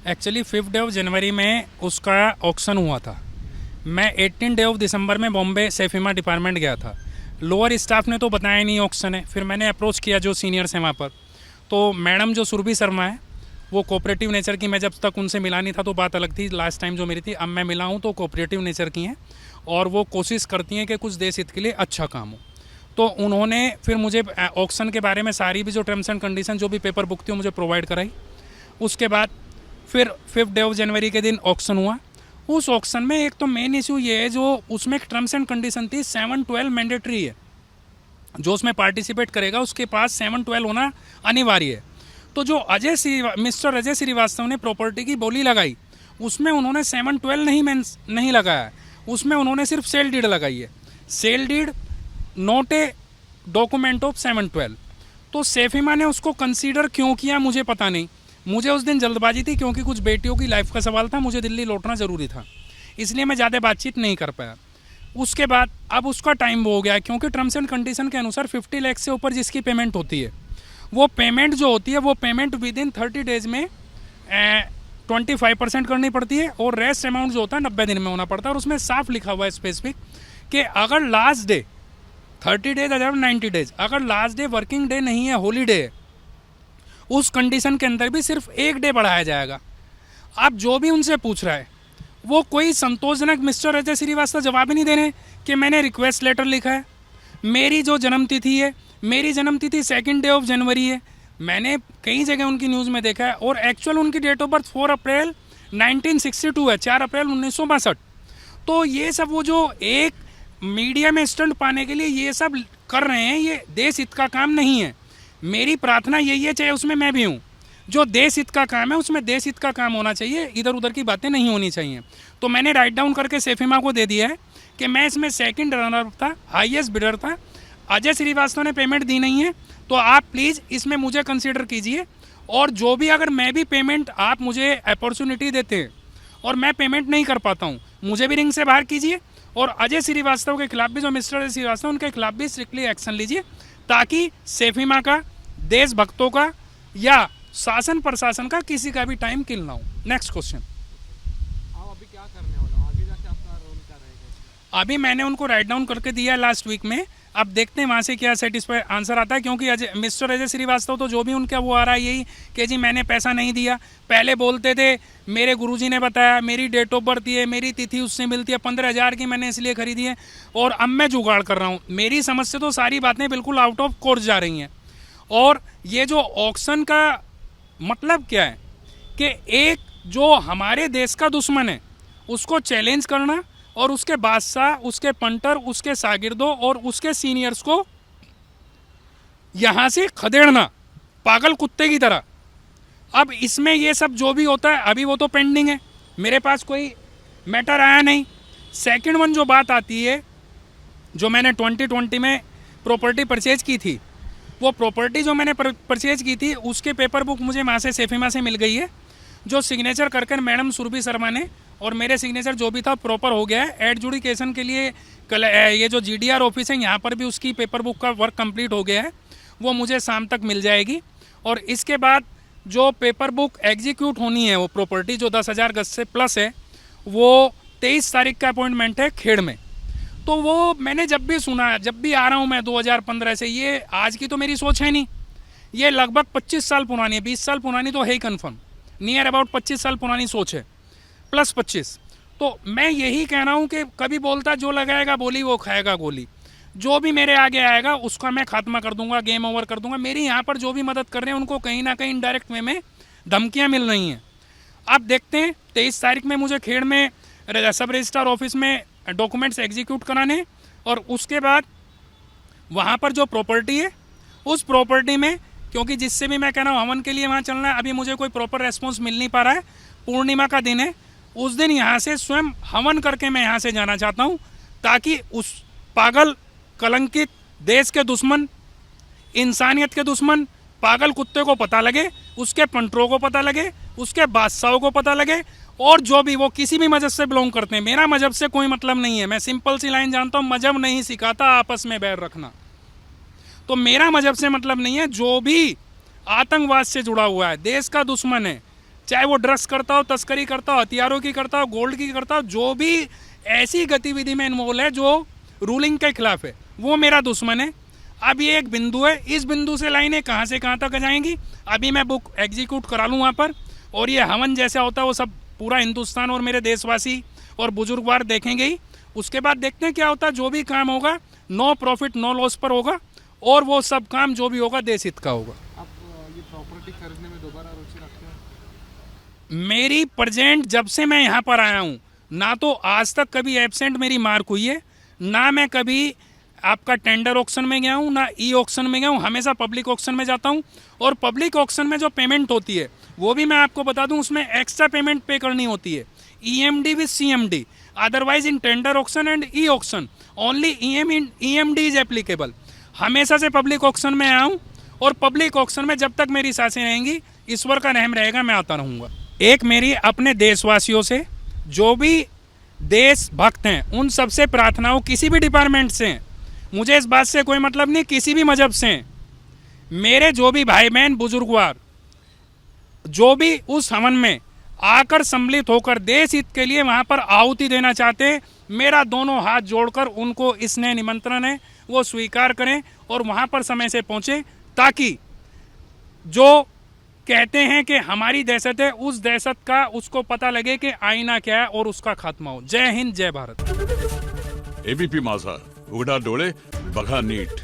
Actually 5 of January में उसका auction हुआ था। मैं 18 ऑफ दिसंबर में बॉम्बे सेफिमा डिपार्टमेंट गया था। लोअर स्टाफ ने तो बताया नहीं ऑक्शन है। फिर मैंने अप्रोच किया जो सीनियर्स हैं वहाँ पर, तो मैडम जो सुरभि शर्मा है वो कोऑपरेटिव नेचर की, मैं जब तक उनसे मिला नहीं था तो बात अलग थी, लास्ट टाइम जो मेरी थी, अब मैं मिला हूँ तो कोऑपरेटिव नेचर की हैं और वो कोशिश करती हैं कि कुछ देश हित के लिए अच्छा काम हो। तो उन्होंने फिर मुझे ऑक्शन के बारे में सारी भी जो टर्म्स एंड कंडीशन जो भी पेपर बुक थी मुझे प्रोवाइड कराई। उसके बाद फिर 5 ऑफ जनवरी के दिन ऑक्शन हुआ। उस ऑक्शन में एक तो मेन इशू ये है, जो उसमें एक टर्म्स एंड कंडीशन थी 7-12 मैंडेटरी है। जो उसमें पार्टिसिपेट करेगा उसके पास 7-12 होना अनिवार्य है। तो जो मिस्टर अजय श्रीवास्तव ने प्रॉपर्टी की बोली लगाई उसमें उन्होंने 7-12 नहीं लगाया है, उसमें उन्होंने सिर्फ सेल डीड लगाई है। Sale did not a document of 7-12। तो सेफिमा ने उसको कंसीडर क्यों किया मुझे पता नहीं। मुझे उस दिन जल्दबाजी थी क्योंकि कुछ बेटियों की लाइफ का सवाल था, मुझे दिल्ली लौटना ज़रूरी था, इसलिए मैं ज़्यादा बातचीत नहीं कर पाया। उसके बाद अब उसका टाइम वो हो गया क्योंकि टर्म्स एंड कंडीशन के अनुसार 50 लाख से ऊपर जिसकी पेमेंट होती है वो पेमेंट जो होती है वो पेमेंट विद इन 30 डेज में 25% करनी पड़ती है और रेस्ट अमाउंट जो होता है 90 दिन में होना पड़ता है। और उसमें साफ लिखा हुआ है स्पेसिफिक कि अगर लास्ट डे 30 डेज अगर 90 डेज अगर लास्ट डे वर्किंग डे नहीं है, हॉलीडे है, उस कंडीशन के अंदर भी सिर्फ एक डे बढ़ाया जाएगा। आप जो भी उनसे पूछ रहा है वो कोई संतोषजनक मिस्टर अजय श्रीवास्तव जवाब ही नहीं दे रहे कि मैंने रिक्वेस्ट लेटर लिखा है, मेरी जो जन्मतिथि है, मेरी जन्मतिथि 2 ऑफ जनवरी है, मैंने कई जगह उनकी न्यूज़ में देखा है, और एक्चुअल उनकी डेट ऑफ बर्थ 4 अप्रैल 1962 है, 4 अप्रैल 1962। तो ये सब वो जो एक मीडिया में स्टंट पाने के लिए ये सब कर रहे हैं, ये देश हित का काम नहीं है। मेरी प्रार्थना यही है, चाहे उसमें मैं भी हूँ, जो देश हित का काम है उसमें देश हित का काम होना चाहिए, इधर उधर की बातें नहीं होनी चाहिए। तो मैंने राइट डाउन करके सेफिमा को दे दिया है कि मैं इसमें सेकंड रनर था, हाईएस्ट बिडर था। अजय श्रीवास्तव ने पेमेंट दी नहीं है तो आप प्लीज़ इसमें मुझे कंसीडर कीजिए, और जो भी अगर मैं भी पेमेंट आप मुझे अपॉर्चुनिटी देते हैं और मैं पेमेंट नहीं कर पाता हूँ, मुझे भी रिंग से बाहर कीजिए, और अजय श्रीवास्तव के खिलाफ भी, जो मिस्टर अजय श्रीवास्तव उनके खिलाफ भी स्ट्रिक्टली एक्शन लीजिए, ताकि सेफिमा का, देशभक्तों का या शासन प्रशासन का किसी का भी टाइम किल ना हो। Next question. आप अभी क्या करने वाले हो, आगे जाके आपका रोल क्या रहेगा? अभी मैंने उनको राइट डाउन करके दिया लास्ट वीक में, अब देखते हैं वहाँ से क्या सेटिस्फाई आंसर आता है। क्योंकि मिस्टर अजय श्रीवास्तव तो जो भी उनका वो आ रहा है यही कि जी मैंने पैसा नहीं दिया। पहले बोलते थे मेरे गुरुजी ने बताया, मेरी डेट ऑफ बर्थ है, मेरी तिथि उससे मिलती है, 15,000 की मैंने इसलिए खरीदी है, और अब मैं जुगाड़ कर रहा हूँ। मेरी समझ से तो सारी बातें बिल्कुल आउट ऑफ कोर्स जा रही हैं। और ये जो ऑक्शन का मतलब क्या है कि एक जो हमारे देश का दुश्मन है उसको चैलेंज करना, और उसके बादशाह, उसके पंटर, उसके शागिर्दों और उसके सीनियर्स को यहां से खदेड़ना पागल कुत्ते की तरह। अब इसमें ये सब जो भी होता है अभी वो तो पेंडिंग है, मेरे पास कोई मैटर आया नहीं। सेकंड वन जो बात आती है, जो मैंने 2020 में प्रॉपर्टी परचेज की थी, वो प्रॉपर्टी जो मैंने परचेज की थी उसके पेपर बुक मुझे वहाँ से सेफिमा से मिल गई है, जो सिग्नेचर करके मैडम सुरभि शर्मा ने, और मेरे सिग्नेचर जो भी था प्रॉपर हो गया है। एडजुडिकेशन के लिए ये जो GDR ऑफिस है यहाँ पर भी उसकी पेपर बुक का वर्क कंप्लीट हो गया है, वो मुझे शाम तक मिल जाएगी। और इसके बाद जो पेपर बुक एग्जीक्यूट होनी है वो प्रॉपर्टी जो 10,000 गज से प्लस है, वो 23 तारीख का अपॉइंटमेंट है खेड़ में। तो वो मैंने जब भी सुना, जब भी आ रहा हूँ मैं 2015 से, ये आज की तो मेरी सोच है नहीं, ये लगभग 25 साल पुरानी है, 20 साल पुरानी तो है ही कन्फर्म, नियर अबाउट 25 साल पुरानी सोच है, प्लस 25। तो मैं यही कह रहा हूँ कि कभी बोलता जो लगाएगा बोली वो खाएगा गोली। जो भी मेरे आगे आएगा उसका मैं खात्मा कर दूंगा, गेम ओवर कर दूंगा। मेरी यहाँ पर जो भी मदद कर रहे हैं उनको कहीं ना कहीं इनडायरेक्ट वे में धमकियाँ मिल रही हैं। अब देखते हैं 23 तारीख में मुझे खेड़ में सब रजिस्ट्रार ऑफिस में डॉक्यूमेंट्स एग्जीक्यूट कराने, और उसके बाद वहाँ पर जो प्रॉपर्टी है उस प्रॉपर्टी में, क्योंकि जिससे भी मैं कह रहा हूँ हवन के लिए वहाँ चलना है, अभी मुझे कोई प्रॉपर रेस्पॉन्स मिल नहीं पा रहा है। पूर्णिमा का दिन है, उस दिन यहाँ से स्वयं हवन करके मैं यहाँ से जाना चाहता हूँ, ताकि उस पागल, कलंकित, देश के दुश्मन, इंसानियत के दुश्मन पागल कुत्ते को पता लगे, उसके पंटरों को पता लगे, उसके बादशाहों को पता लगे, और जो भी वो किसी भी मजहब से बिलोंग करते हैं। मेरा मजहब से कोई मतलब नहीं है, मैं सिंपल सी लाइन जानता हूँ, मजहब नहीं सिखाता आपस में बैर रखना। तो मेरा मजहब से मतलब नहीं है, जो भी आतंकवाद से जुड़ा हुआ है, देश का दुश्मन है, चाहे वो ड्रग्स करता हो, तस्करी करता हो, हथियारों की करता हो, गोल्ड की करता हो, जो भी ऐसी गतिविधि में इन्वॉल्व है जो रूलिंग के खिलाफ है, वो मेरा दुश्मन है। अब ये एक बिंदु है, इस बिंदु से लाइनें कहाँ से कहाँ तक जाएंगी, अभी मैं बुक एग्जीक्यूट करा लूँ वहाँ पर, और ये हवन जैसा होता है वो सब पूरा हिंदुस्तान और मेरे देशवासी और बुजुर्गवार देखेंगे ही। उसके बाद देखते हैं क्या होता है। जो भी काम होगा नो प्रॉफिट नो लॉस पर होगा, और वो सब काम जो भी होगा देश हित का होगा। आप ये प्रॉपर्टी खरीदने में दोबारा रुचि रखते हैं? मेरी प्रेजेंट जब से मैं यहाँ पर आया हूँ, ना तो आज तक कभी एब्सेंट मेरी मार्क हुई है, ना मैं कभी आपका टेंडर ऑक्शन में गया हूँ, ना ई ऑक्शन में गया हूँ। हमेशा पब्लिक ऑक्शन में जाता हूँ, और पब्लिक ऑक्शन में जो पेमेंट होती है वो भी मैं आपको बता दूँ, उसमें एक्स्ट्रा पेमेंट पे करनी होती है, EMD with CMD। Otherwise in tender auction and e auction only EMD is applicable. हमेशा से पब्लिक ऑक्शन में आया हूँ, और पब्लिक ऑक्शन में जब तक मेरी सांसें रहेंगी, ईश्वर का रहम रहेगा, मैं आता रहूँगा। एक मेरी अपने देशवासियों से, जो भी देशभक्त हैं, उन सबसे प्रार्थनाओं, किसी भी डिपार्टमेंट से हैं, मुझे इस बात से कोई मतलब नहीं, किसी भी मजहब से हैं, मेरे जो भी भाई बहन बुजुर्गवार जो भी उस हवन में आकर सम्मिलित होकर देश हित के लिए वहां पर आहुति देना चाहते हैं, मेरा दोनों हाथ जोड़कर उनको इसने निमंत्रण है वो स्वीकार करें और वहां पर समय से पहुंचे, ताकि जो कहते हैं कि हमारी दहशत है, उस दहशत का उसको पता लगे कि आईना क्या है और उसका खात्मा हो। जय हिंद, जय भारत। ABP माझा, उघडा डोळे बघा नीट।